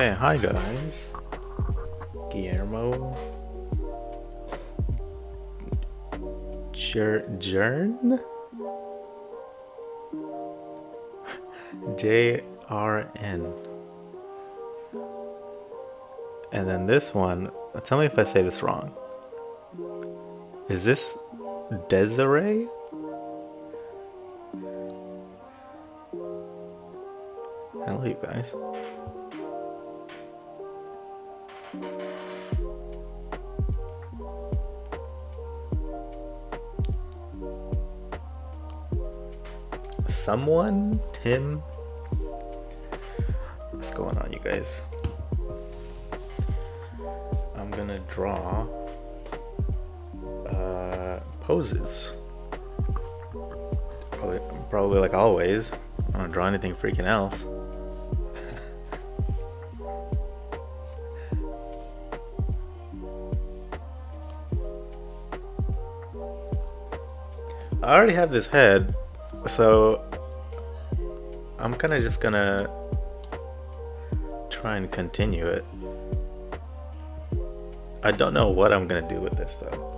Okay, hi guys. Guillermo. Jern? JRN. And then this one, tell me if I say this wrong. Is this Desiree? Hello, you guys. Someone? Tim? What's going on, you guys? I'm gonna draw poses. Probably like always. I don't draw anything freaking else. I already have this head, so I'm kind of just gonna try and continue it. I don't know what I'm gonna do with this though.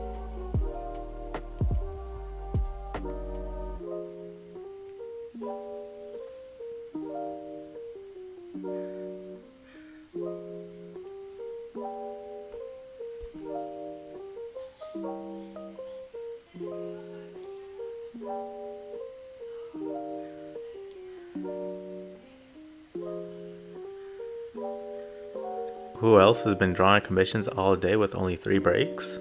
Who else has been drawing commissions all day with only 3 breaks?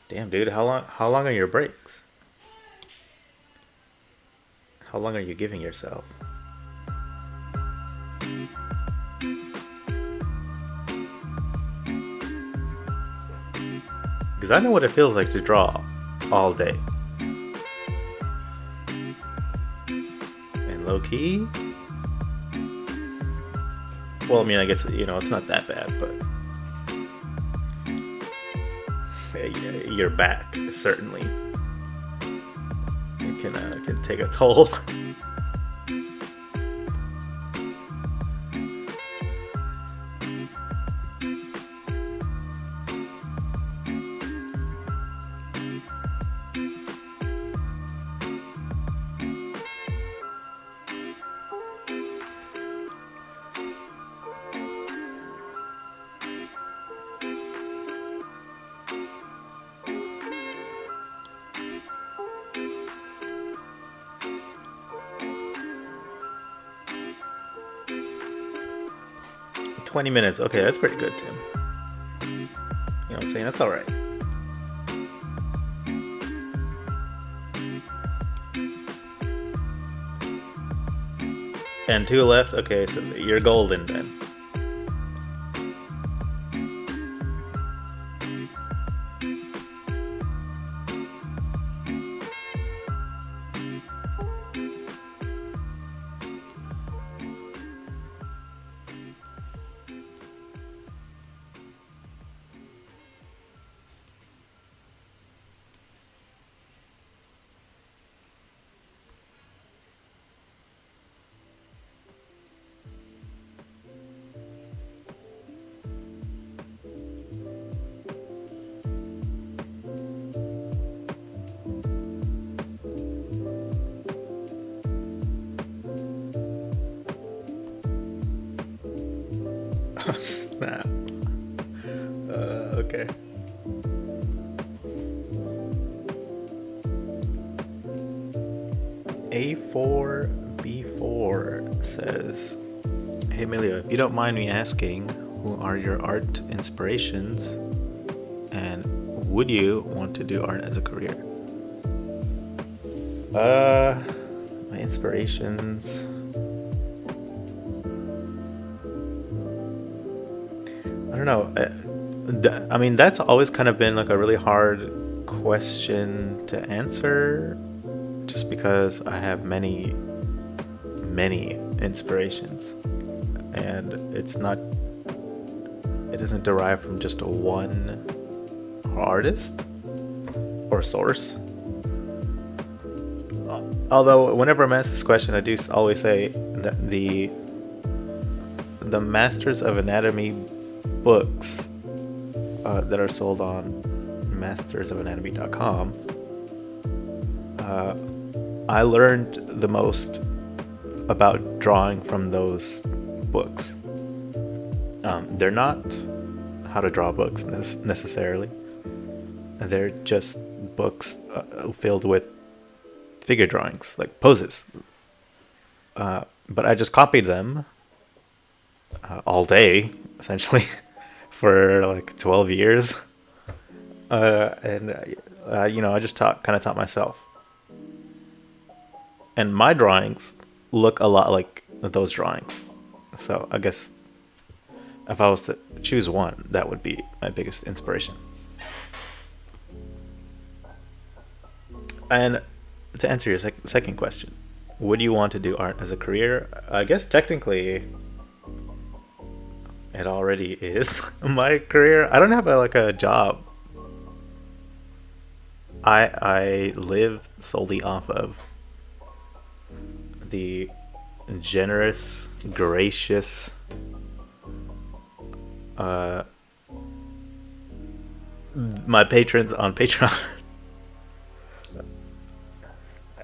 Damn, dude, how long are your breaks? How long are you giving yourself? Because I know what it feels like to draw all day. And low key, well, I mean, I guess, it's not that bad, but your back, certainly, it can take a toll. 20 minutes. Okay, that's pretty good, Tim. You know what I'm saying? That's alright. And 2 left? Okay, so you're golden then. Oh, snap. Okay. A4B4 says, "Hey Emilio, if you don't mind me asking, who are your art inspirations, and would you want to do art as a career?" My inspirations. I don't know. I mean, that's always kind of been like a really hard question to answer, just because I have many inspirations, and it doesn't derive from just one artist or source. Although whenever I'm asked this question, I do always say that the Masters of Anatomy books that are sold on mastersofanatomy.com, I learned the most about drawing from those books. They're not how to draw books necessarily. They're just books filled with figure drawings, like poses. But I just copied them all day, essentially, for like 12 years. I just kind of taught myself. And my drawings look a lot like those drawings. So I guess if I was to choose one, that would be my biggest inspiration. And to answer your second question, would you want to do art as a career? I guess technically it already is my career. I don't have a job. I live solely off of the generous, gracious, my patrons on Patreon.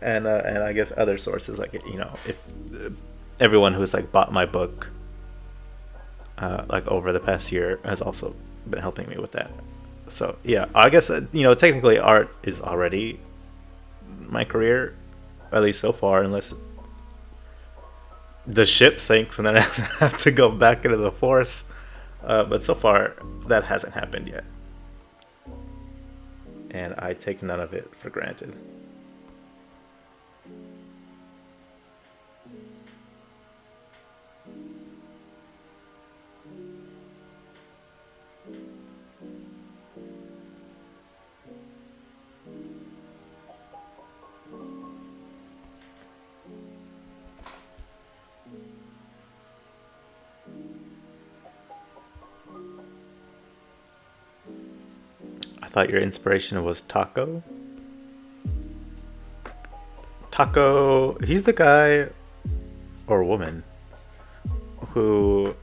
And I guess other sources, like, if everyone who's like bought my book like over the past year has also been helping me with that. So yeah, I guess technically art is already my career, at least so far, unless the ship sinks and then I have to go back into the force. But so far that hasn't happened yet, and I take none of it for granted. I thought your inspiration was Taco. Taco, he's the guy or woman who,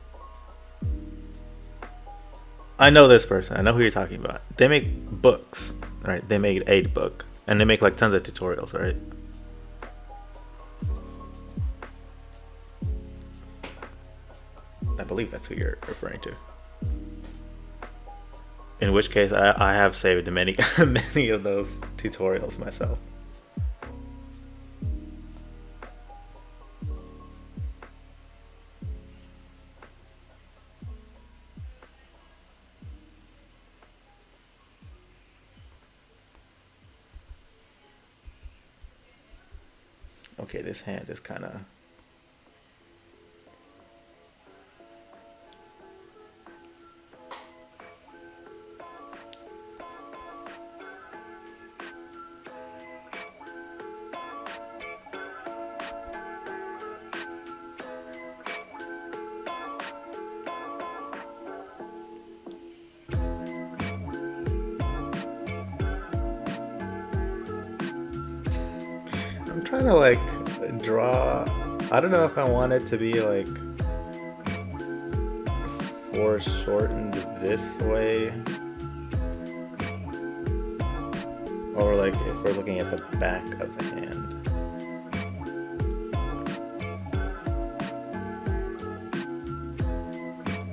I know this person. I know who you're talking about. They make books, right? They made a book, and they make like tons of tutorials, right? I believe that's who you're referring to. In which case, I have saved many many of those tutorials myself. Okay, this hand is kind of... I'm trying to like draw. I don't know if I want it to be like foreshortened this way, or like if we're looking at the back of the hand.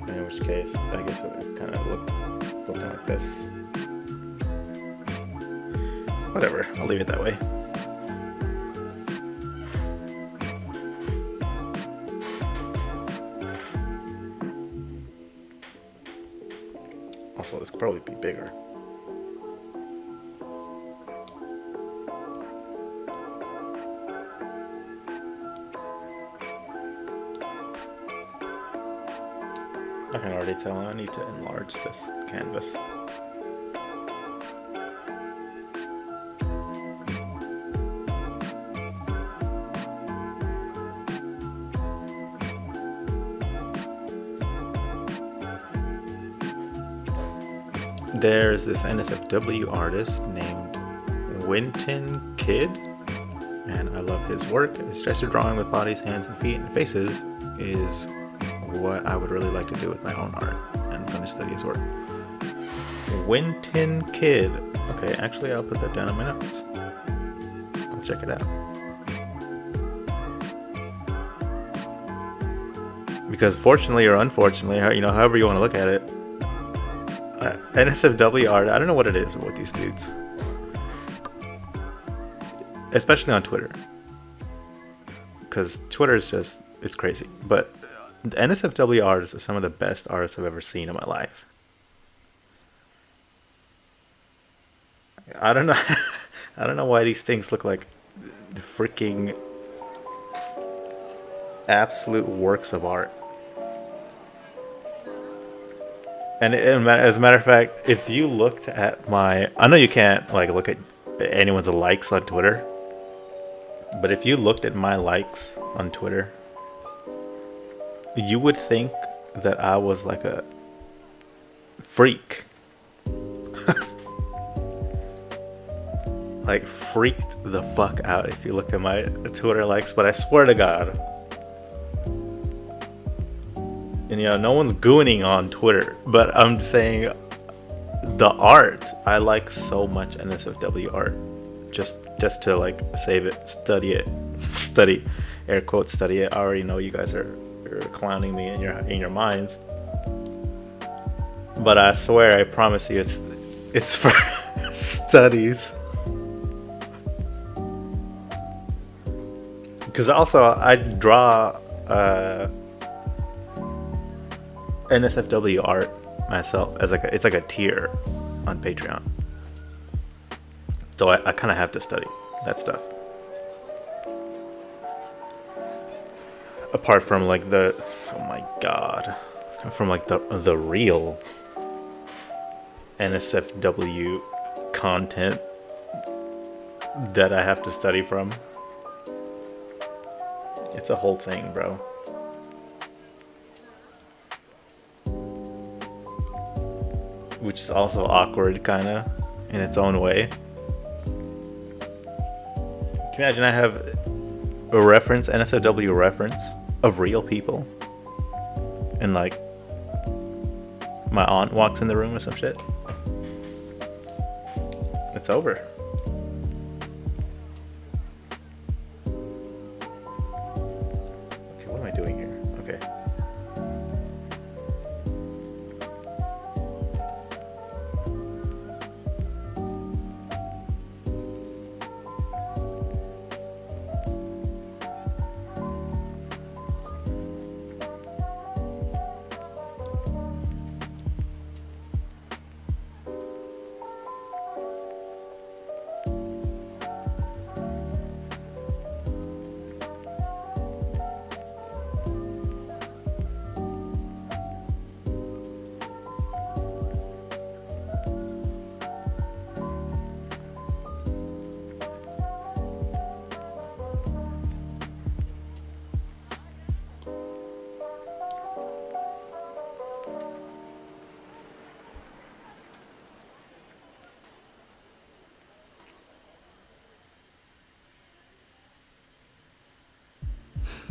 In which case, I guess it would kind of look something like this. Whatever, I'll leave it that way. Also, this could probably be bigger. I can already tell I need to enlarge this canvas. There's this NSFW artist named Winton Kid, and I love his work. His gesture drawing with bodies, hands, and feet and faces is what I would really like to do with my own art, and I'm going to study his work. Winton Kid. Okay, actually, I'll put that down in my notes. I'll check it out. Because fortunately or unfortunately, however you want to look at it, NSFW art, I don't know what it is with these dudes. Especially on Twitter. Because Twitter is just, it's crazy. But the NSFW artists are some of the best artists I've ever seen in my life. I don't know. I don't know why these things look like freaking absolute works of art. And as a matter of fact, if you looked at I know you can't like look at anyone's likes on Twitter, but if you looked at my likes on Twitter, you would think that I was like a freak. Like freaked the fuck out if you looked at my Twitter likes, but I swear to God. And no one's gooning on Twitter, but I'm saying the art, I like so much NSFW art. Just to like save it, study it, air quotes study it. I already know you guys are clowning me in your minds, but I swear, I promise you, it's for studies. Because also I draw NSFW art myself as it's like a tier on Patreon. So I kind of have to study that stuff. Apart from like the real NSFW content that I have to study from. It's a whole thing, bro. Which is also awkward, kind of, in its own way. Can you imagine I have a reference, NSFW reference, of real people, and like my aunt walks in the room or some shit? It's over. Okay, what am I doing here? Okay.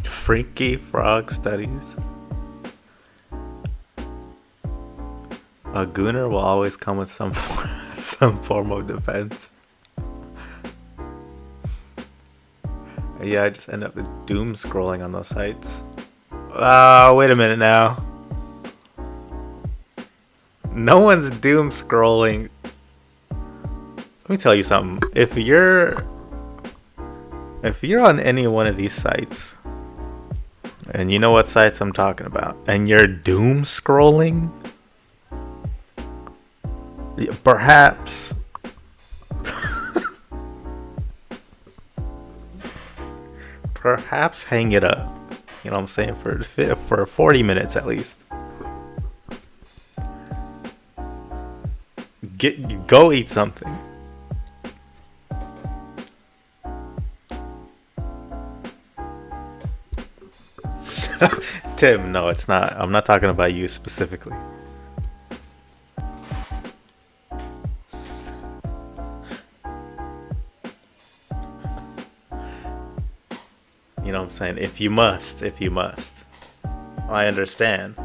Freaky Frog Studies. A gooner will always come with some form of defense. Yeah, I just end up doom scrolling on those sites. Wait a minute now. No one's doom scrolling. Let me tell you something. If you're on any one of these sites, and you know what sites I'm talking about, and you're doom scrolling, perhaps perhaps hang it up. You know what I'm saying? For 40 minutes at least. Go eat something. Tim, no, it's not. I'm not talking about you specifically. You know what I'm saying? If you must. I understand.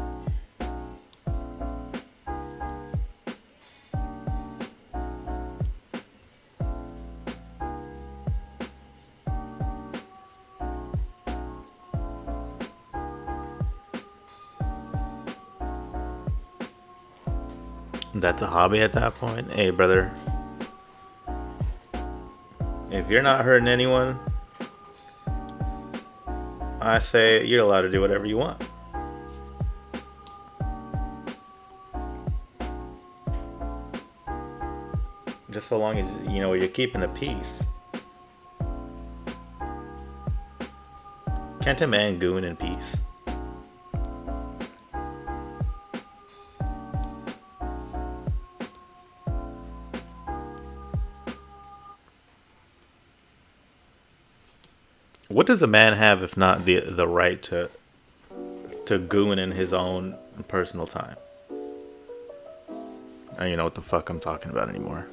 That's a hobby at that point. Hey, brother, if you're not hurting anyone, I say you're allowed to do whatever you want. Just so long as you're keeping the peace. Can't a man goon in peace? What does a man have if not the right to goon in his own personal time? I don't even know what the fuck I'm talking about anymore.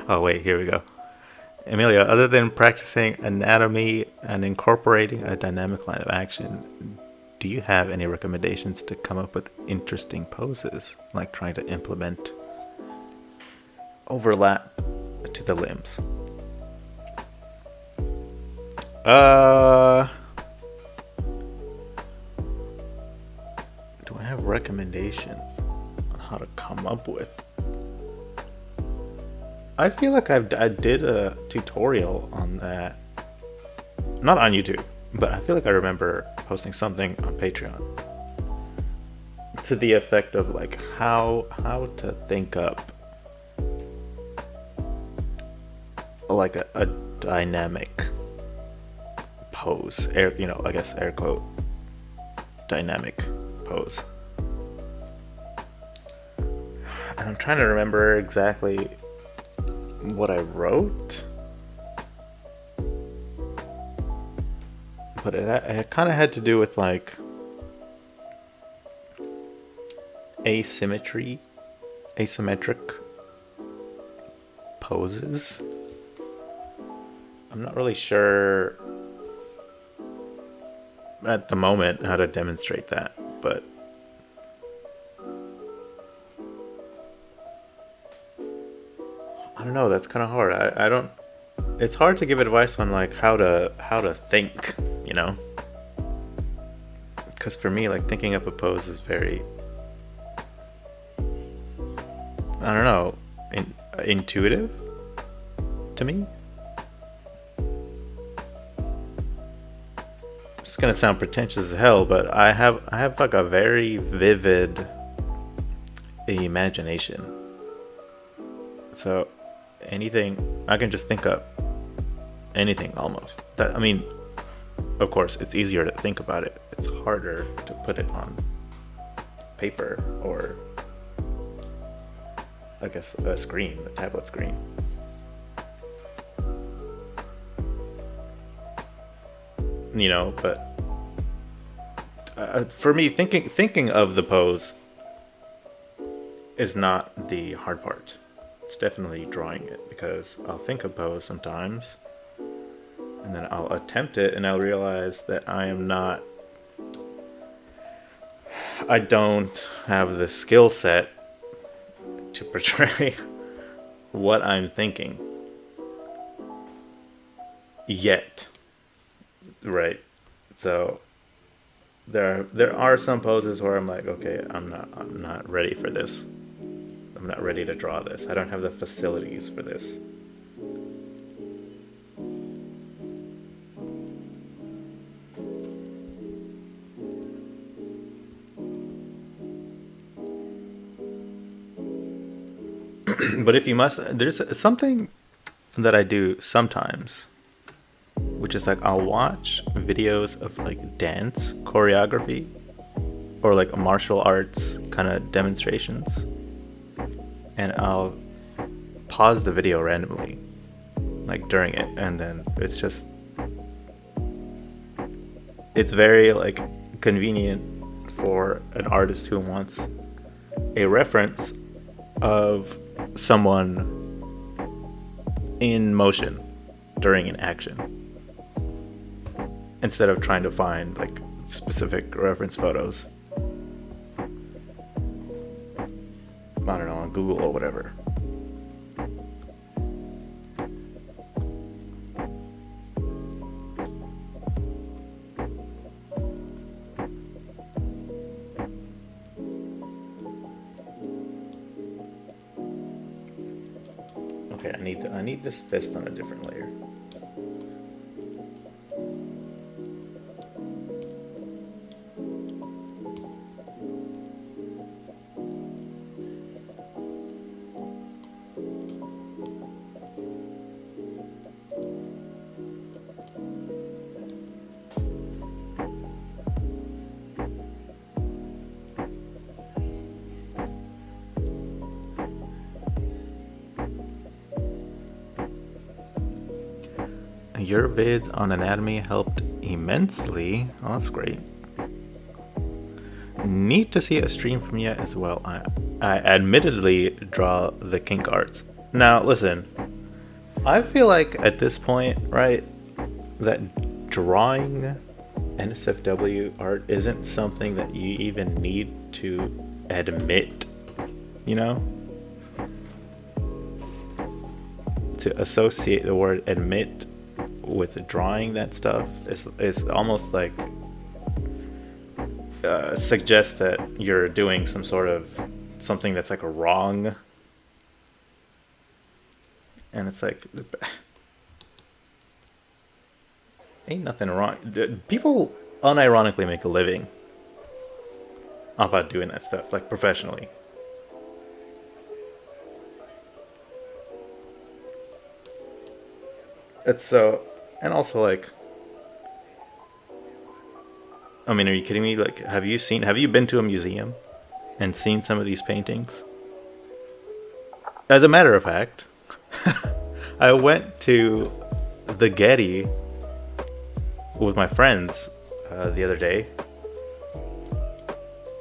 Oh wait, here we go. Amelia, other than practicing anatomy and incorporating a dynamic line of action, do you have any recommendations to come up with interesting poses, like trying to implement overlap to the limbs? Do I have recommendations on how to come up with? I feel like I did a tutorial on that. Not on YouTube, but I feel like I remember posting something on Patreon to the effect of like how to think up like a dynamic pose. I guess air quote dynamic pose. And I'm trying to remember exactly what I wrote, but it kind of had to do with like asymmetric poses. I'm not really sure at the moment how to demonstrate that, but I don't know. That's kind of hard. I don't. It's hard to give advice on like how to think, because for me, like thinking up a pose is very, I don't know, intuitive to me. It's gonna sound pretentious as hell, but I have like a very vivid imagination. So anything I can just think up anything almost. That, I mean, of course, it's easier to think about it. It's harder to put it on paper or, I guess, a screen, a tablet screen. But for me, thinking of the pose is not the hard part. It's definitely drawing it, because I'll think of pose sometimes and then I'll attempt it and I'll realize that I don't have the skill set to portray what I'm thinking yet, right? So there are some poses where I'm like, okay, I'm not ready for this. I'm not ready to draw this. I don't have the facilities for this. But if you must, there's something that I do sometimes, which is like I'll watch videos of like dance choreography or like martial arts kind of demonstrations, and I'll pause the video randomly like during it, and then it's very like convenient for an artist who wants a reference of someone in motion during an action. instead of trying to find like specific reference photos. I don't know, on Google or whatever. Okay, I need this fist on a different layer. Your vid on anatomy helped immensely. Oh, that's great. Need to see a stream from you as well. I admittedly draw the kink arts. Now, listen. I feel like at this point, right, that drawing NSFW art isn't something that you even need to admit, you know? To associate the word admit with drawing that stuff is almost like suggests that you're doing some sort of something that's like a wrong, and it's like ain't nothing wrong. People unironically make a living off of doing that stuff, like professionally. It's so, and also like, I mean, are you kidding me? Like, have you been to a museum and seen some of these paintings? As a matter of fact, I went to the Getty with my friends the other day,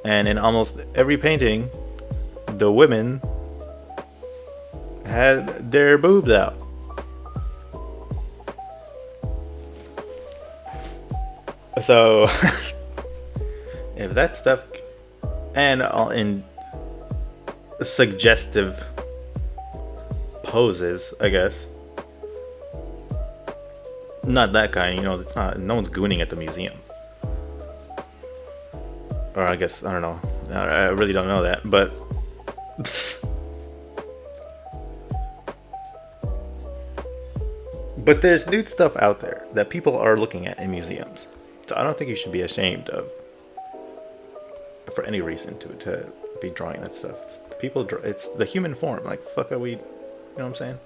and in almost every painting, the women had their boobs out. So, if that stuff, and in suggestive poses, I guess, not that kind, you know, it's not, no one's gooning at the museum. Or I guess, I don't know, I really don't know that, but but there's nude stuff out there that people are looking at in museums. So I don't think you should be ashamed of, for any reason, to be drawing that stuff. It's the human form. Like, fuck are we, you know what I'm saying?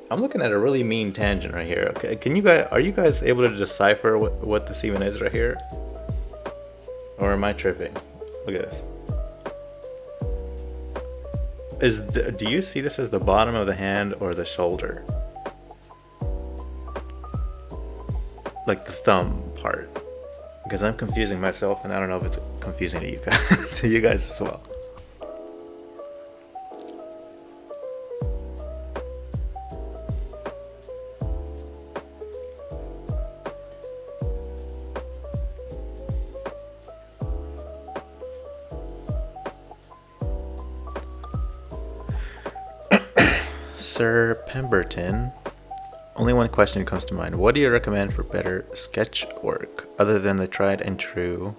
I'm looking at a really mean tangent right here. Okay, are you guys able to decipher what this even is right here? Or am I tripping? Look at this. Do you see this as the bottom of the hand or the shoulder? Like the thumb part. Because I'm confusing myself, and I don't know if it's confusing to you guys, to you guys as well. Sir Pemberton, only one question comes to mind. What do you recommend for better sketch work other than the tried and true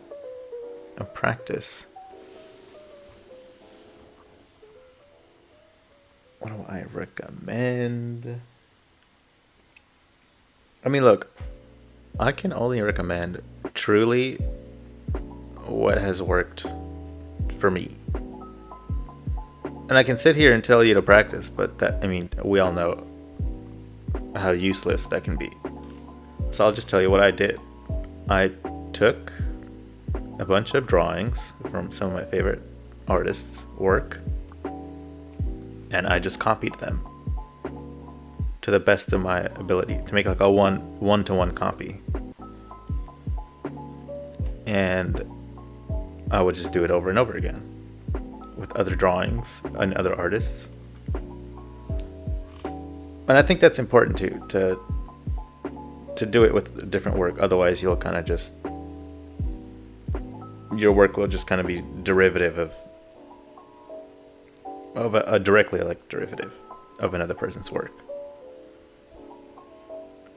practice? What do I recommend? I mean, look, I can only recommend truly what has worked for me. And I can sit here and tell you to practice, but that, I mean, we all know how useless that can be. So I'll just tell you what I did. I took a bunch of drawings from some of my favorite artists' work, and I just copied them to the best of my ability to make like a one-to-one copy. And I would just do it over and over again with other drawings and other artists. And I think that's important too, to do it with different work. Otherwise, you'll kind of just, your work will just kind of be derivative of a directly like derivative of another person's work.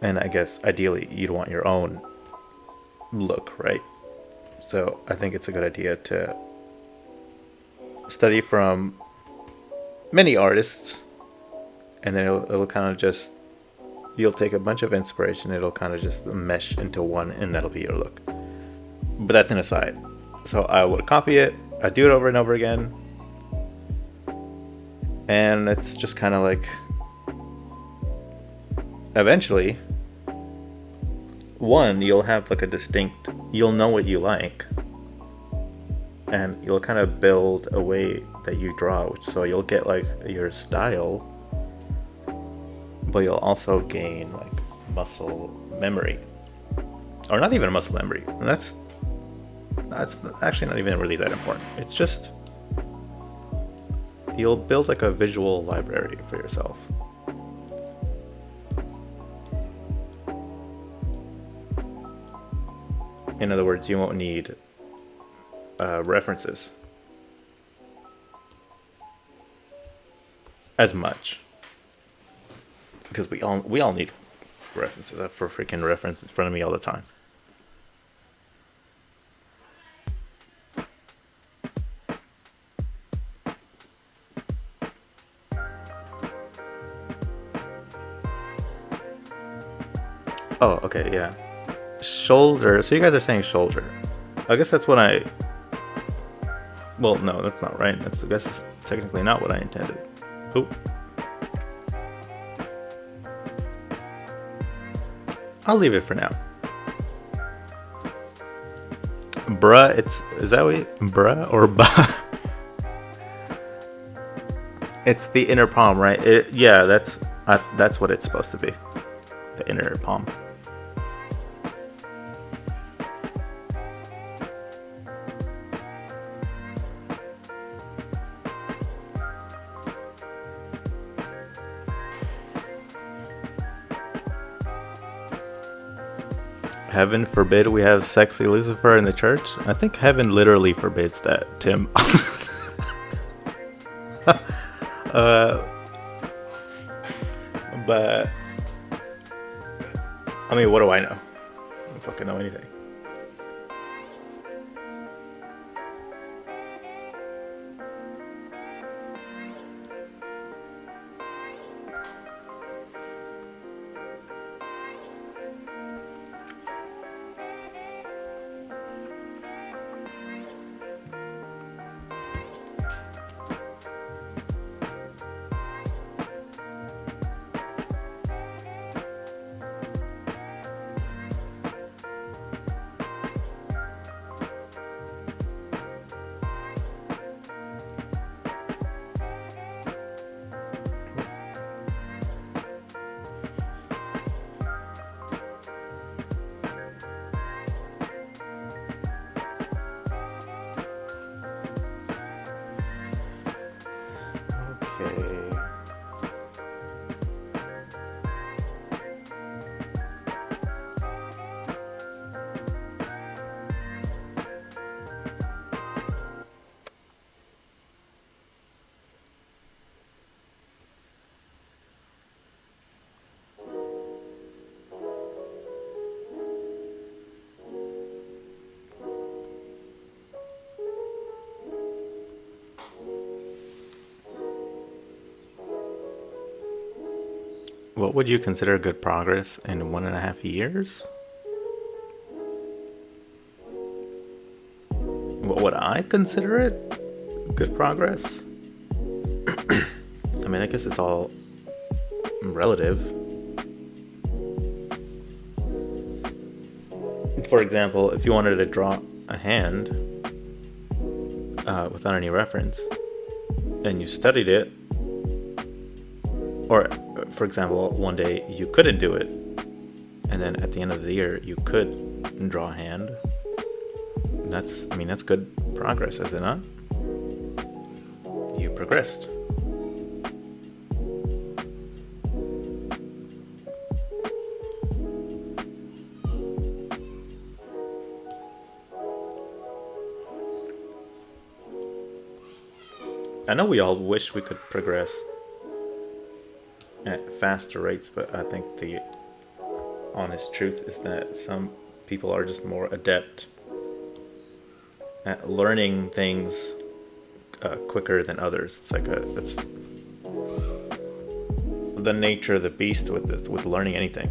And I guess ideally you'd want your own look, right? So I think it's a good idea to study from many artists, and then it'll kind of just, you'll take a bunch of inspiration, it'll kind of just mesh into one, and that'll be your look. But that's an aside. So I would copy it, I do it over and over again, and it's just kind of like, eventually, one, you'll have like a distinct, you'll know what you like, and you'll kind of build a way that you draw, so you'll get like your style, but you'll also gain like muscle memory, or not even muscle memory, and that's actually not even really that important. It's just, you'll build like a visual library for yourself. In other words, you won't need references as much, because we all need references. I have for freaking reference in front of me all the time. Oh, okay, yeah. Shoulder. So you guys are saying shoulder. I guess that's what I... Well, no, that's not right. I guess it's technically not what I intended. Oop. I'll leave it for now. Bruh, is that what bruh or ba? It's the inner palm, right? Yeah, that's what it's supposed to be. The inner palm. Heaven forbid we have sexy Lucifer in the church. I think heaven literally forbids that, Tim. But I mean, what do I know? I don't fucking know anything. Okay. What would you consider good progress in 1.5 years? What would I consider it good progress? I mean, I guess it's all relative. For example, if you wanted to draw a hand without any reference, and you studied it, or for example, one day you couldn't do it, and then at the end of the year you could draw a hand. That's good progress, is it not? You progressed. I know we all wish we could progress at faster rates, but I think the honest truth is that some people are just more adept at learning things quicker than others. It's the nature of the beast with learning anything.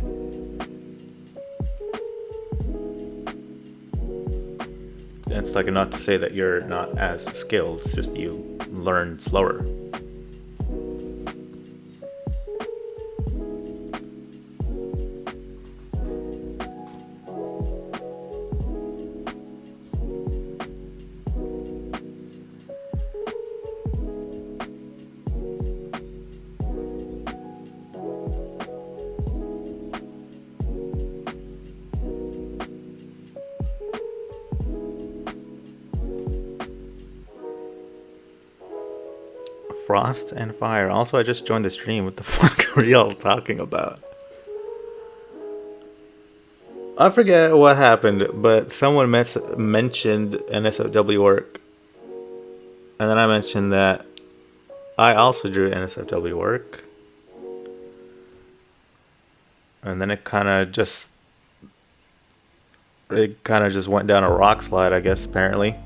And it's like not to say that you're not as skilled. It's just you learn slower. Frost and Fire. Also, I just joined the stream. What the fuck are y'all talking about? I forget what happened, but someone mentioned NSFW work. And then I mentioned that I also drew NSFW work. And then it kind of just went down a rock slide, I guess, apparently.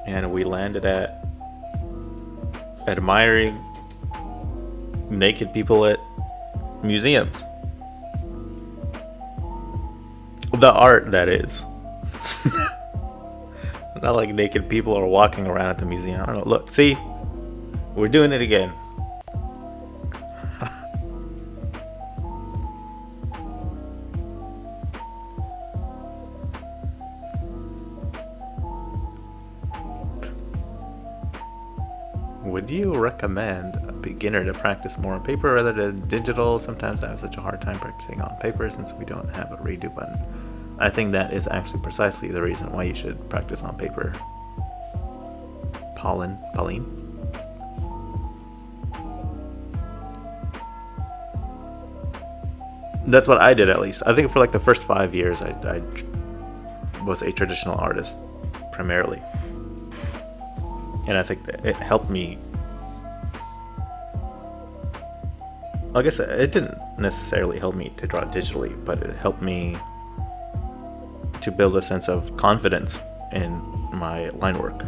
And we landed at admiring naked people at museums. The art, that is. Not like naked people are walking around at the museum. I don't know. Look, see? We're doing it again. Would you recommend a beginner to practice more on paper rather than digital? Sometimes I have such a hard time practicing on paper since we don't have a redo button. I think that is actually precisely the reason why you should practice on paper. Pauline? That's what I did, at least. I think for like the first 5 years I was a traditional artist primarily. And I think that it helped me. I guess it didn't necessarily help me to draw digitally, but it helped me to build a sense of confidence in my line work.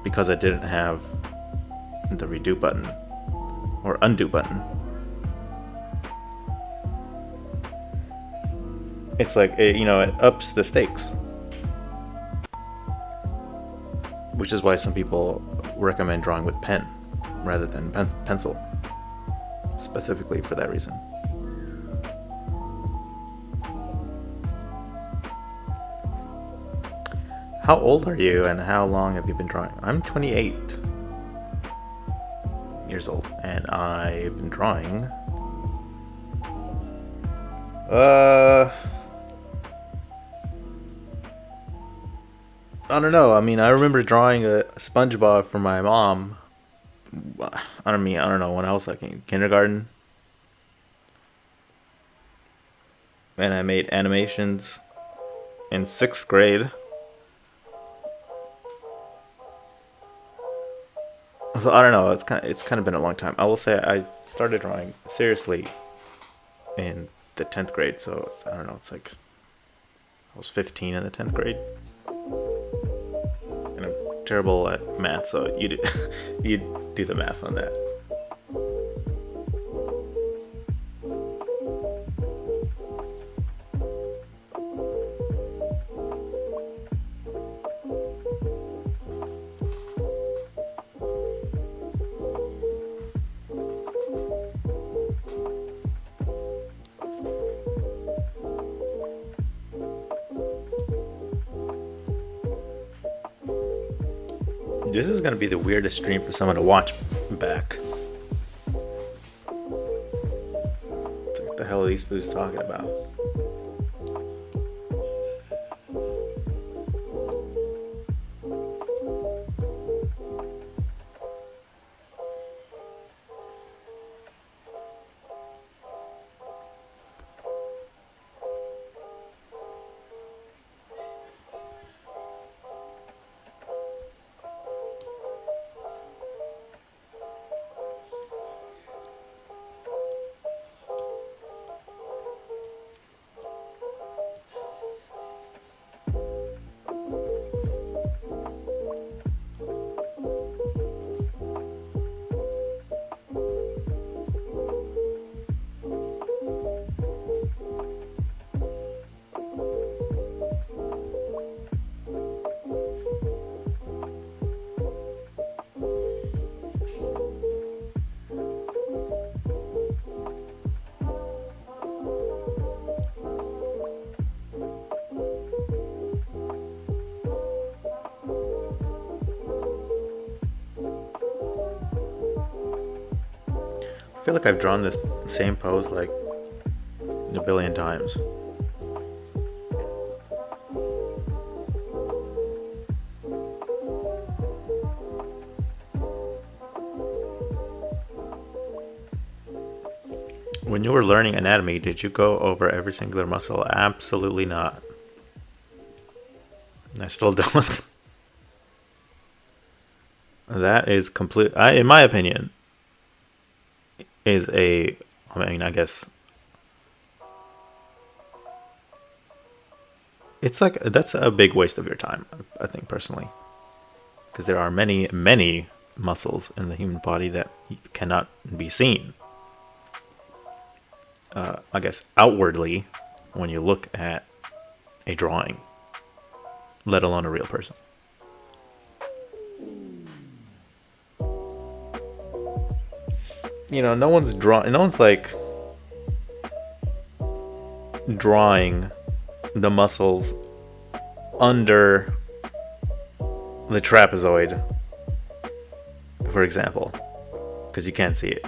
Because I didn't have the redo button or undo button. It's like, it ups the stakes. Which is why some people recommend drawing with pen rather than pencil, specifically for that reason. How old are you and how long have you been drawing? I'm 28 years old and I've been drawing I don't know. I mean, I remember drawing a SpongeBob for my mom. I don't know, when I was like in kindergarten. And I made animations in 6th grade. So I don't know, it's kind of been a long time. I will say I started drawing seriously in the 10th grade, so I don't know, it's like I was 15 in the 10th grade. And I'm terrible at math, so you do the math on that. This is gonna be the weirdest stream for someone to watch back. It's like, what the hell are these fools talking about? I feel like I've drawn this same pose like a billion times. When you were learning anatomy, did you go over every singular muscle? Absolutely not. I still don't. That is complete. In my opinion, is a. I mean, I guess it's like that's a big waste of your time. I think personally, because there are many, many muscles in the human body that cannot be seen. I guess outwardly, when you look at a drawing, let alone a real person. You know, no one's like drawing the muscles under the trapezoid, for example, because you can't see it.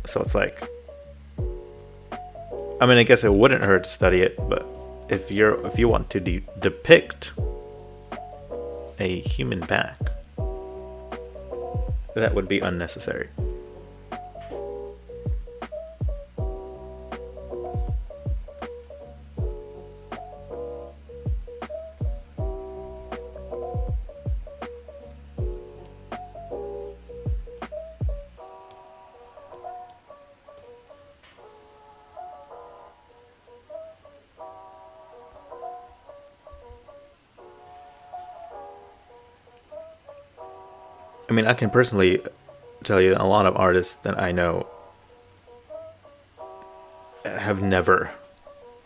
So it's like, I mean, I guess it wouldn't hurt to study it, but if you want to depict a human back, that would be unnecessary. I mean, I can personally tell you a lot of artists that I know have never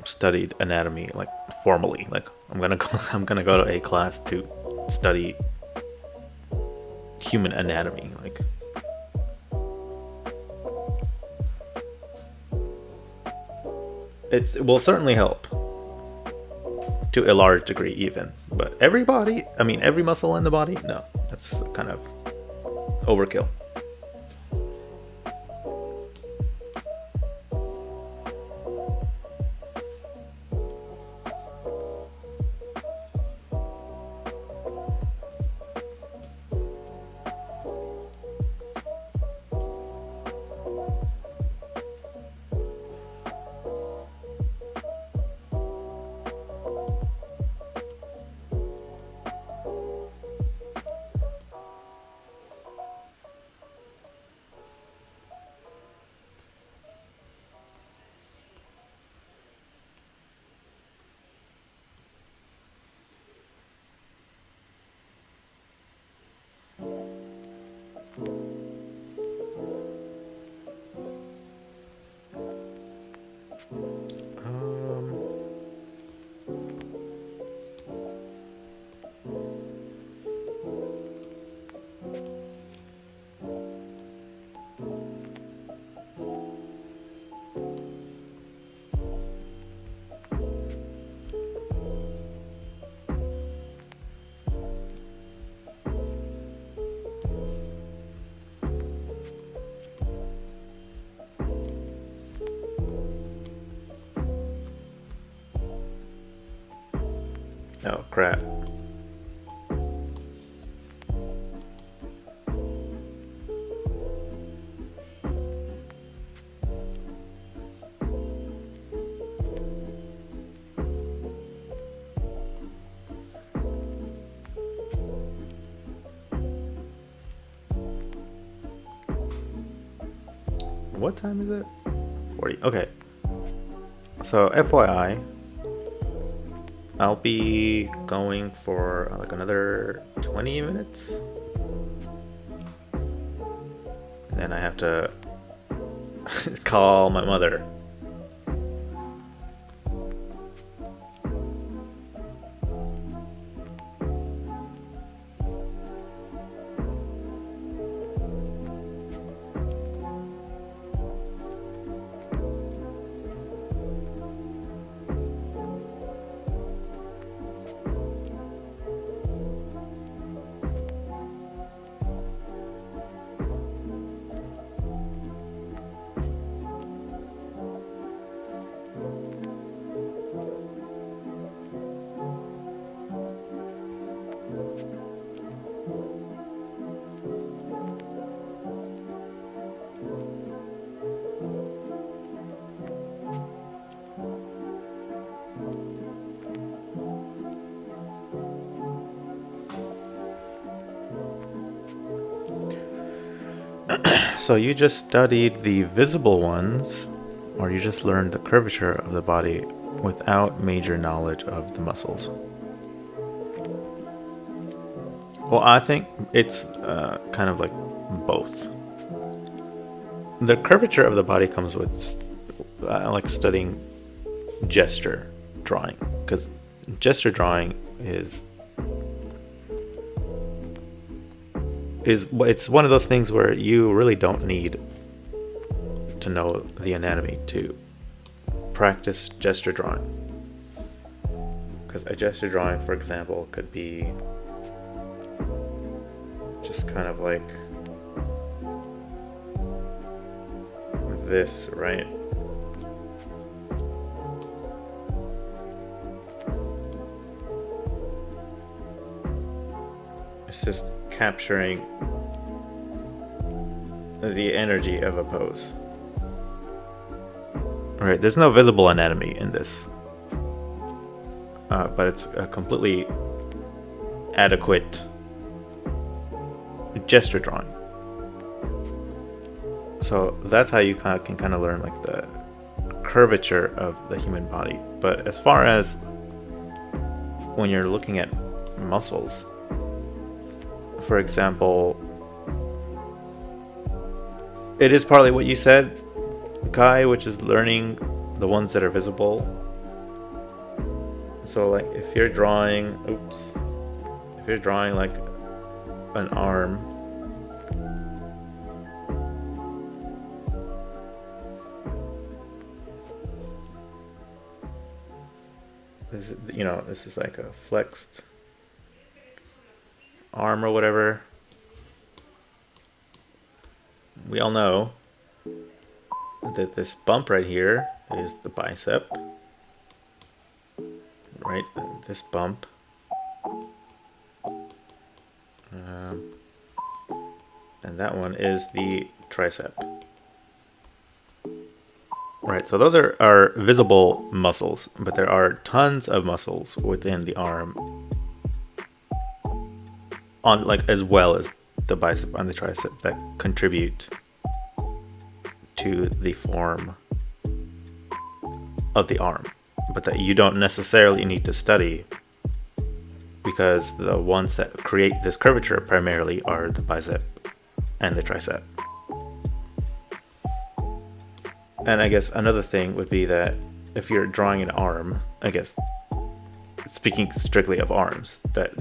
studied anatomy like formally. Like I'm gonna go to a class to study human anatomy. Like it will certainly help to a large degree, even. But every body, I mean, every muscle in the body, no, that's kind of overkill. Oh crap. What time is it? 40. Okay. So FYI, I'll be going for like another 20 minutes. And then I have to call my mother. So you just studied the visible ones, or you just learned the curvature of the body without major knowledge of the muscles? Well, I think it's kind of like both. The curvature of the body comes with like studying gesture drawing, because gesture drawing is it's one of those things where you really don't need to know the anatomy to practice gesture drawing. Because a gesture drawing, for example, could be just kind of like this, right? It's just capturing the energy of a pose. Right, there's no visible anatomy in this. But it's a completely adequate gesture drawing. So that's how you can kind of learn like the curvature of the human body. But as far as when you're looking at muscles, for example, it is partly what you said, Kai, which is learning the ones that are visible. So like if you're drawing like an arm, this is like a flexed arm or whatever. We all know that this bump right here is the bicep, right? This bump, and that one is the tricep. Right, so those are visible muscles, but there are tons of muscles within the arm, on like as well as the bicep and the tricep, that contribute to the form of the arm, but that you don't necessarily need to study, because the ones that create this curvature primarily are the bicep and the tricep. And I guess another thing would be that if you're drawing an arm, I guess speaking strictly of arms, that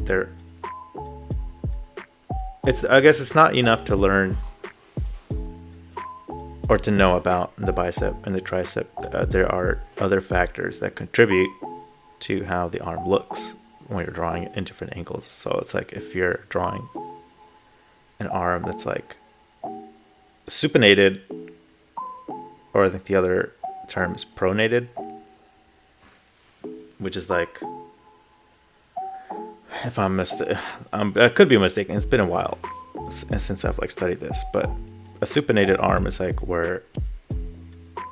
I guess it's not enough to learn or to know about the bicep and the tricep. There are other factors that contribute to how the arm looks when you're drawing it in different angles. So it's like if you're drawing an arm that's like supinated, or I think the other term is pronated, which is like, if I'm I could be mistaken. It's been a while since I've like studied this, but a supinated arm is like where,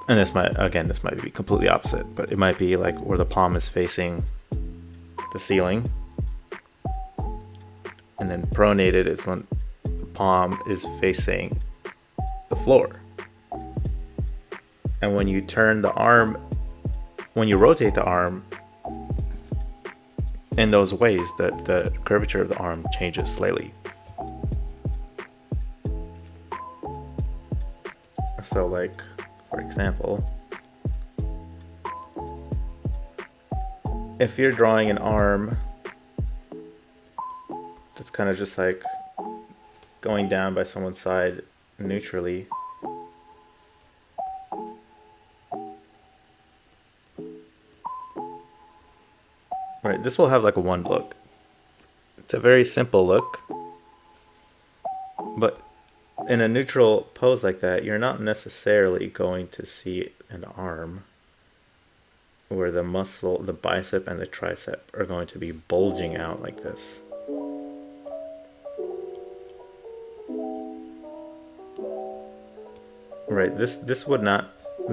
and this might be completely opposite, but it might be like where the palm is facing the ceiling, and then pronated is when the palm is facing the floor. And when you turn the arm, when you rotate the arm in those ways, the curvature of the arm changes slightly. So like, for example, if you're drawing an arm that's kind of just like going down by someone's side neutrally, right, this will have like a one look. It's a very simple look, but in a neutral pose like that, you're not necessarily going to see an arm where the muscle, the bicep and the tricep are going to be bulging out like this. Right, this would not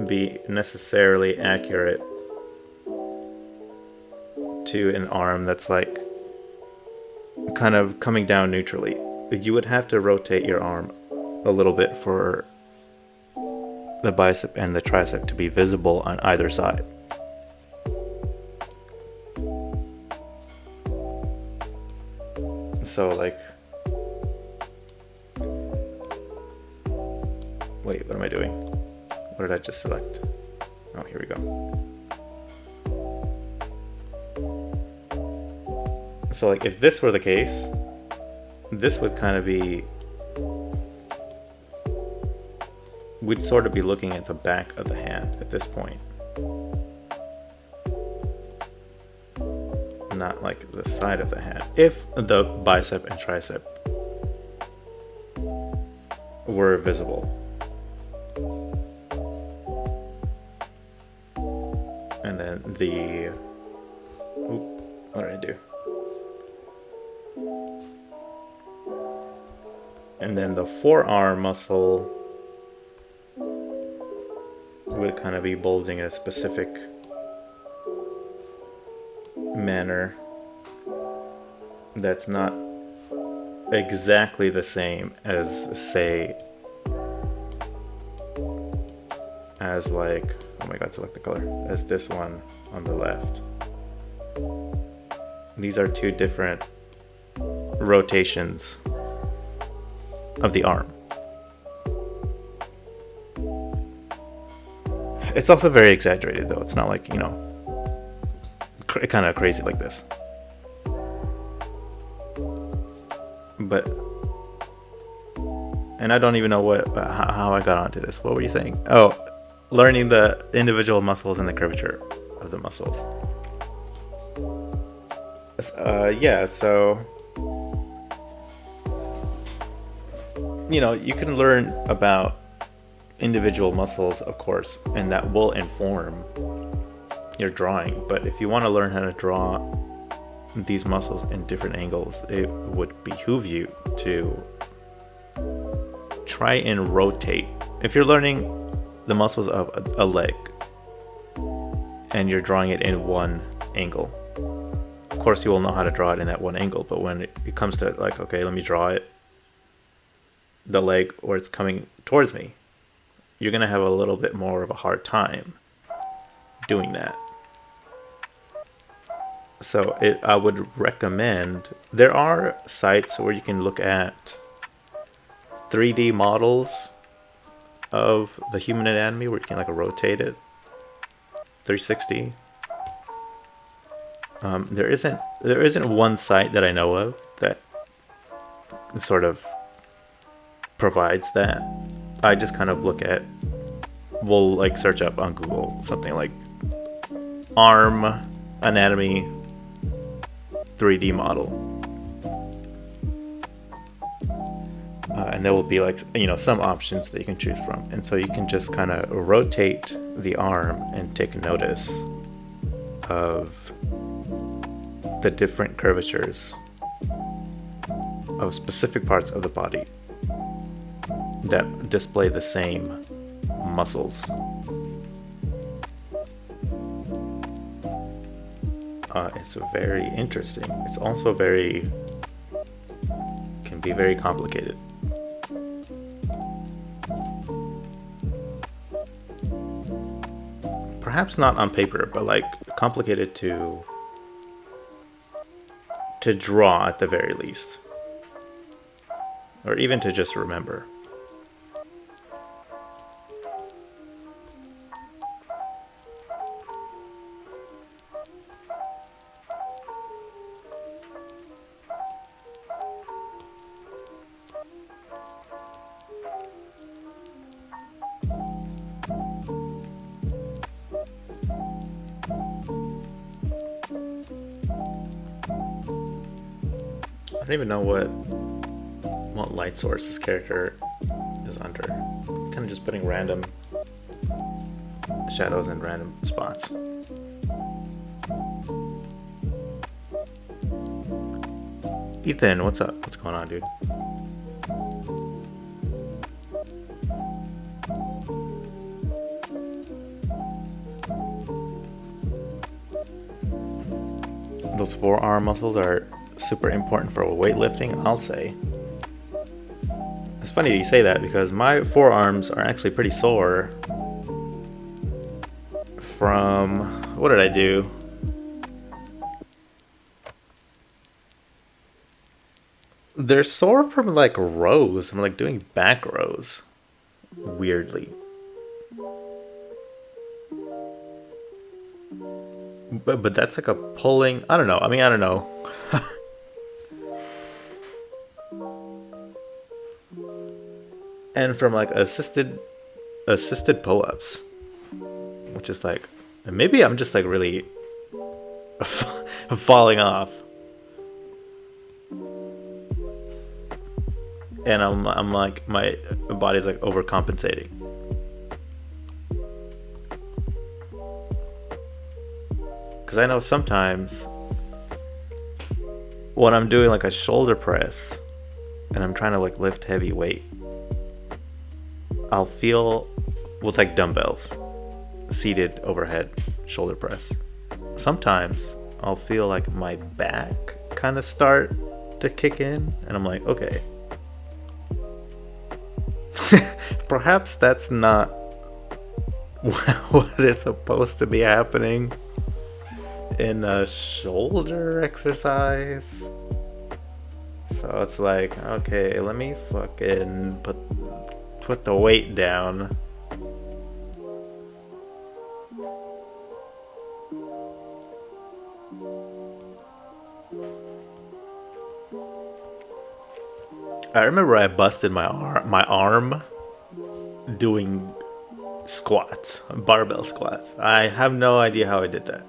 be necessarily accurate to an arm that's like kind of coming down neutrally. You would have to rotate your arm a little bit for the bicep and the tricep to be visible on either side. So like, wait, what am I doing? What did I just select? Oh, here we go. So like, if this were the case, this would kind of be, we'd sort of be looking at the back of the hand at this point, not like the side of the hand. If the bicep and tricep were visible. And then the, what did I do? And then the forearm muscle would kind of be bulging in a specific manner that's not exactly the same as, say, as like, oh my god, select the color, as this one on the left. These are two different rotations of the arm. It's also very exaggerated though. It's not like, you know, kind of crazy like this. But, and I don't even know how I got onto this. What were you saying? Oh, learning the individual muscles and the curvature of the muscles. Yeah, so, you know, you can learn about individual muscles, of course, and that will inform your drawing. But if you want to learn how to draw these muscles in different angles, it would behoove you to try and rotate. If you're learning the muscles of a leg and you're drawing it in one angle, of course you will know how to draw it in that one angle. But when it comes to like, okay, let me draw it, the leg where it's coming towards me, you're gonna have a little bit more of a hard time doing that. So I would recommend, there are sites where you can look at 3D models of the human anatomy where you can like rotate it 360. There isn't one site that I know of that sort of provides that. I just kind of look at, we'll like search up on Google something like arm anatomy 3D model, and there will be like, you know, some options that you can choose from, and so you can just kind of rotate the arm and take notice of the different curvatures of specific parts of the body that display the same muscles. It's very interesting. It's also can be very complicated. Perhaps not on paper, but like complicated to draw at the very least, or even to just remember. I don't even know what light source this character is under. Kind of just putting random shadows in random spots. Ethan, what's up? What's going on, dude? Those forearm muscles are super important for weightlifting, I'll say. It's funny you say that because my forearms are actually pretty sore from, what did I do? They're sore from like rows. I'm like doing back rows. Weirdly. But that's like a pulling. I don't know. I mean, I don't know. And from like assisted pull-ups, which is like, maybe I'm just like really falling off. And I'm like, my body's like overcompensating. Because I know sometimes when I'm doing like a shoulder press and I'm trying to like lift heavy weight, I'll feel with like dumbbells, seated overhead shoulder press. Sometimes I'll feel like my back kind of start to kick in, and I'm like, okay. Perhaps that's not what is supposed to be happening in a shoulder exercise. So it's like, okay, let me fucking put the weight down. I remember I busted my arm doing squats, barbell squats. I have no idea how I did that.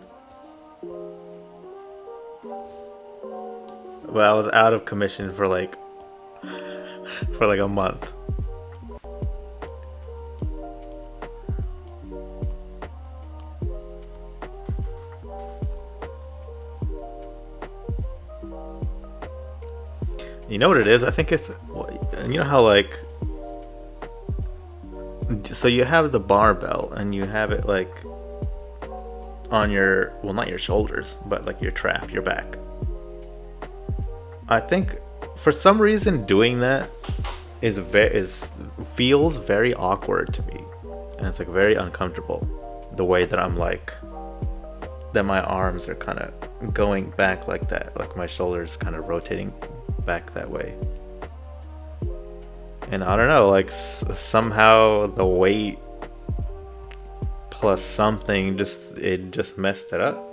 But I was out of commission for like a month. You know what it is? I think it's, you know how like, so you have the barbell and you have it like on your, well, not your shoulders, but like your trap, your back. I think for some reason doing that feels very awkward to me, and it's like very uncomfortable. The way that I'm like, that my arms are kind of going back like that, like my shoulders kind of rotating back that way. And I don't know, like somehow the weight plus something just messed it up.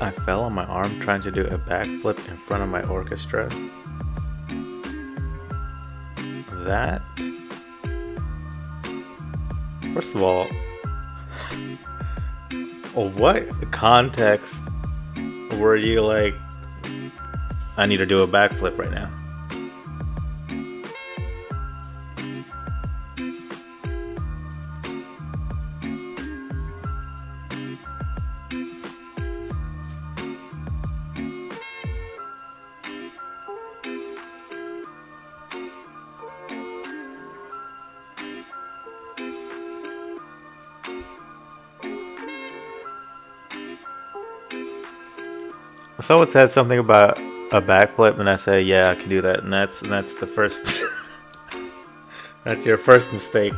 I fell on my arm trying to do a backflip in front of my orchestra. That, first of all, what context were you like, I need to do a backflip right now? Someone said something about a backflip, and I say, yeah, I can do that, and that's the first. That's your first mistake.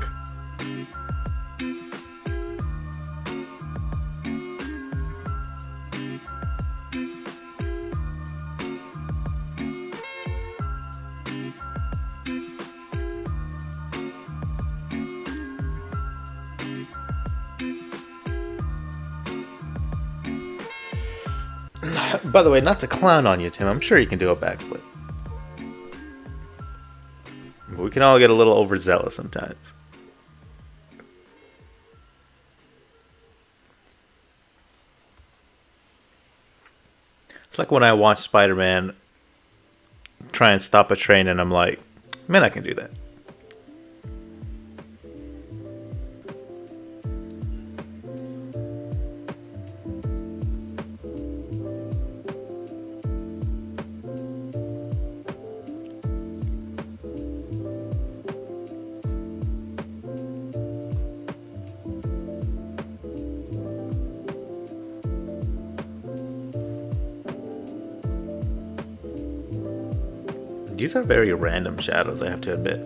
By the way, not to clown on you, Tim, I'm sure you can do a backflip. But we can all get a little overzealous sometimes. It's like when I watch Spider-Man try and stop a train, and I'm like, man, I can do that. These are very random shadows, I have to admit.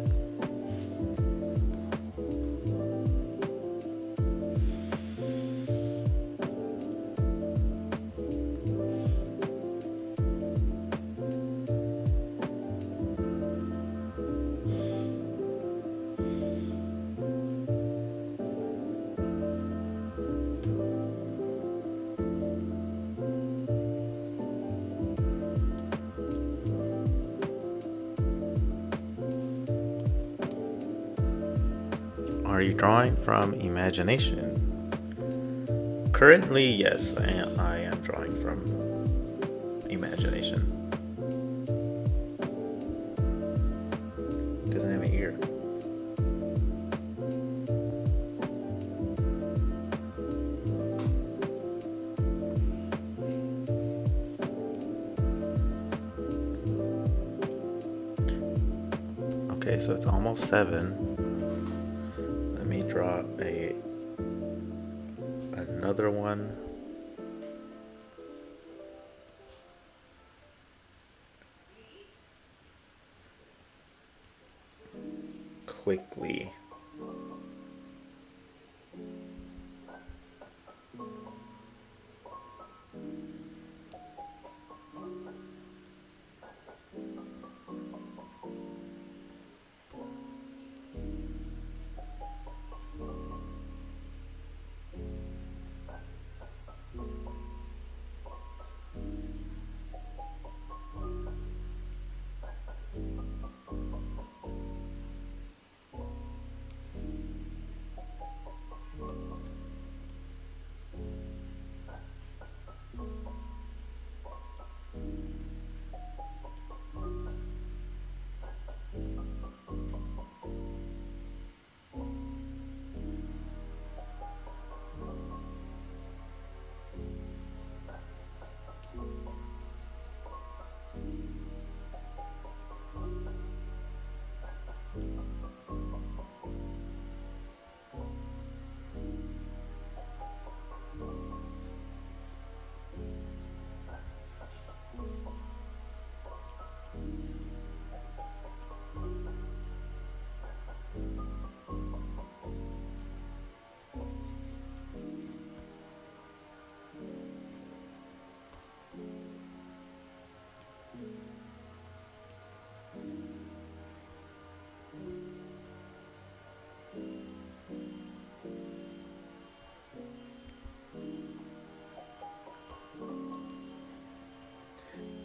Are you drawing from imagination? Currently, yes, I am drawing from imagination. It doesn't have an ear. Okay, so it's almost 7. Let me draw another one. Quickly.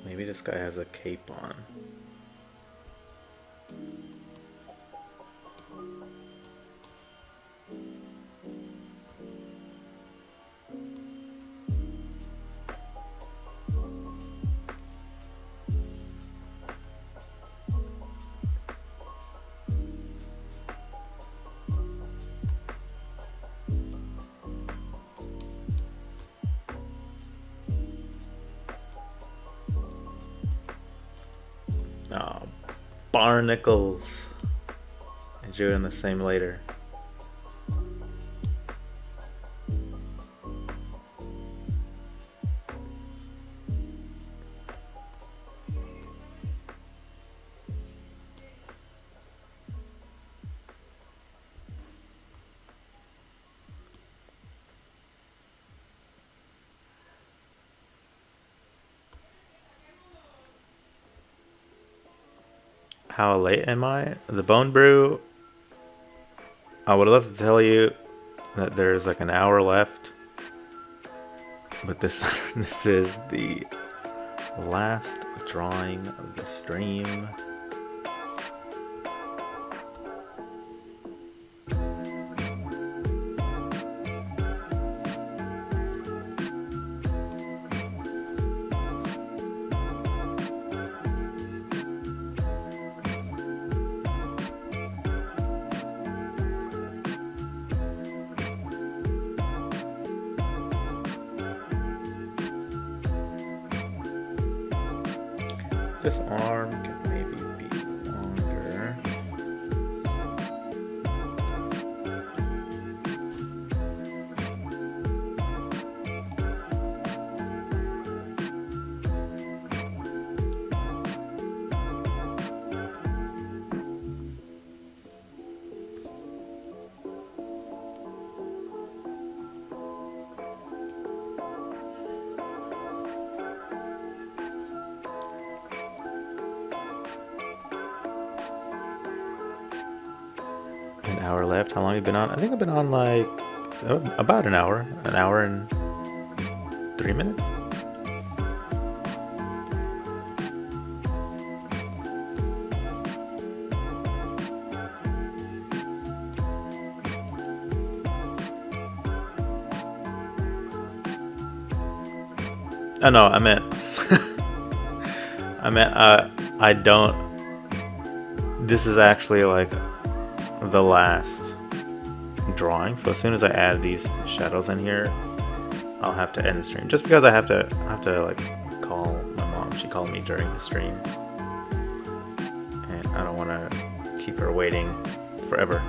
Maybe this guy has a cape on. Oh, barnacles. I drew in the same later. How late am I? The bone brew. I would love to tell you that there's like an hour left, but this this is the last drawing of the stream. This arm can maybe be longer. An hour left. How long have you been on? I think I've been on like about an hour and 3 minutes. Oh no, I meant I don't. This is actually like the last drawing, so as soon as I add these shadows in here, I'll have to end the stream. Just because I have to like call my mom. She called me during the stream, and I don't want to keep her waiting forever.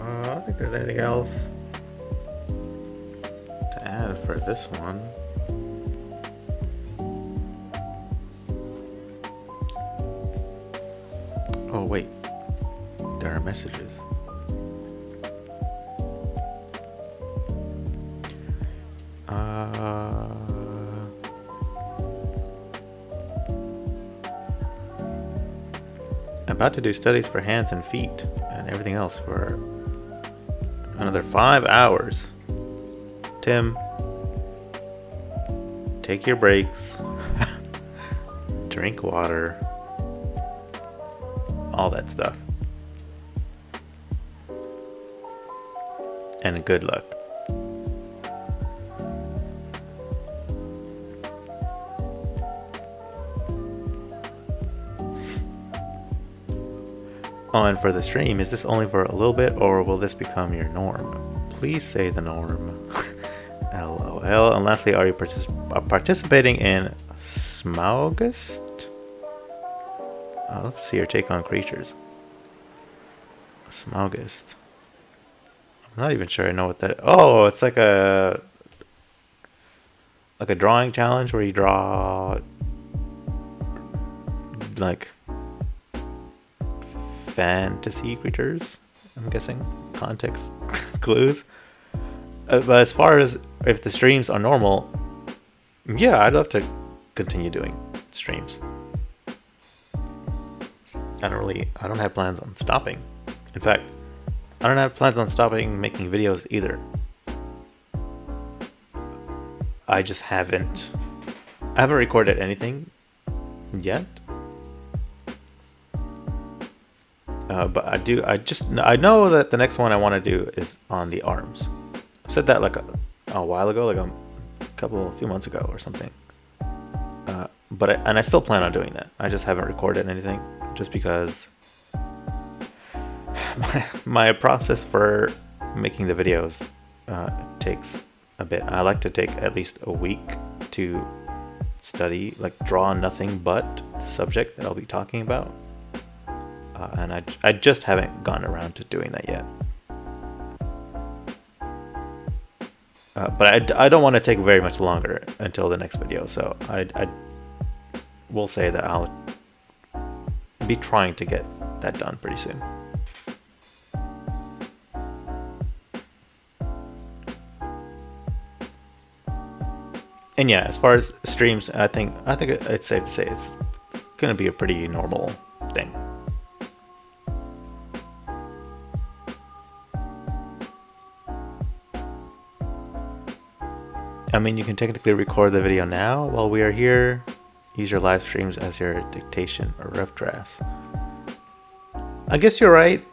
I don't think there's anything else to add for this one. Oh wait, there are messages. About to do studies for hands and feet and everything else for another 5 hours. Tim, take your breaks, drink water, all that stuff. And good luck. Oh, and for the stream, is this only for a little bit or will this become your norm? Please say the norm. LOL. And lastly, are you participating in Smaugust? Let's see your take on creatures. Smaugust. I'm not even sure I know what that. Oh, it's like a drawing challenge where you draw like fantasy creatures. I'm guessing context clues. But as far as if the streams are normal, yeah, I'd love to continue doing streams. I don't have plans on stopping. In fact, I don't have plans on stopping making videos either. I haven't recorded anything yet. But I know that the next one I want to do is on the arms. I said that like a while ago, like a few months ago or something. But I still plan on doing that. I just haven't recorded anything, just because my process for making the videos takes a bit. I like to take at least a week to study, like draw nothing but the subject that I'll be talking about. And I just haven't gotten around to doing that yet. But I don't want to take very much longer until the next video, so I will say that I'll be trying to get that done pretty soon. And yeah, as far as streams, I think it's safe to say it's gonna be a pretty normal thing. I mean, you can technically record the video now while we are here. Use your live streams as your dictation or rough drafts. I guess you're right,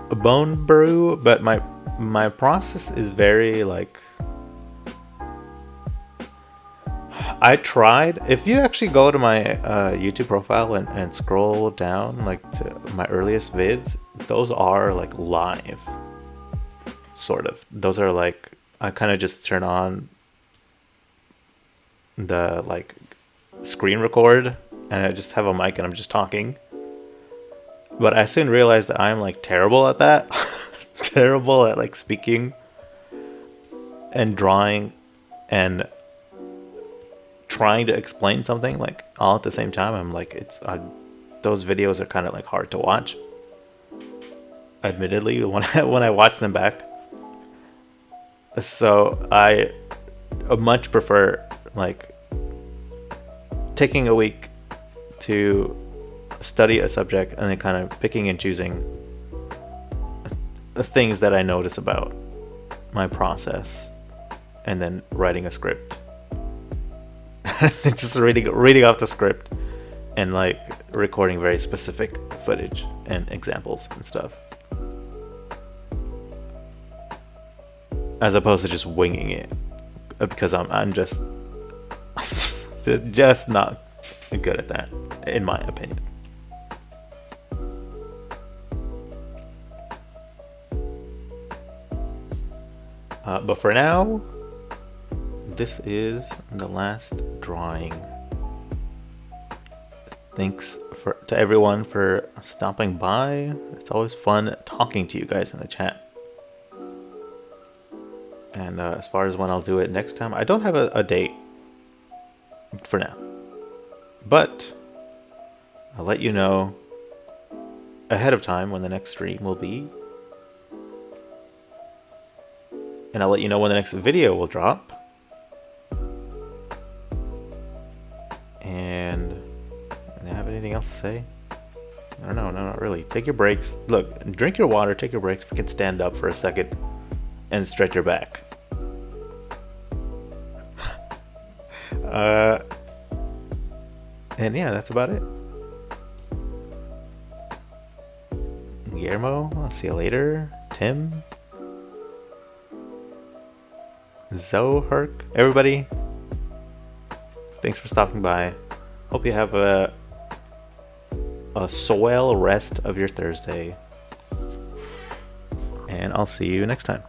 Bone Brew, but my process is very like. I tried. If you actually go to my YouTube profile and scroll down like to my earliest vids, those are like live, sort of. Those are like. I kind of just turn on the like screen record and I just have a mic and I'm just talking. But I soon realized that I'm like terrible at that. Terrible at like speaking and drawing and trying to explain something like all at the same time. I'm like, those videos are kind of like hard to watch. Admittedly, when I watch them back. So I much prefer like taking a week to study a subject and then kind of picking and choosing the things that I notice about my process and then writing a script. Just reading off the script and like recording very specific footage and examples and stuff. As opposed to just winging it, because I'm just not good at that, in my opinion. But for now, this is the last drawing. Thanks to everyone for stopping by. It's always fun talking to you guys in the chat. And as far as when I'll do it next time, I don't have a date for now. But I'll let you know ahead of time when the next stream will be. And I'll let you know when the next video will drop. And do I have anything else to say? I don't know, no, not really. Take your breaks. Look, drink your water, take your breaks. If you can stand up for a second and stretch your back. And yeah, that's about it. Guillermo, I'll see you later. Tim, Zoherk, everybody, thanks for stopping by. Hope you have a swell rest of your Thursday. And I'll see you next time.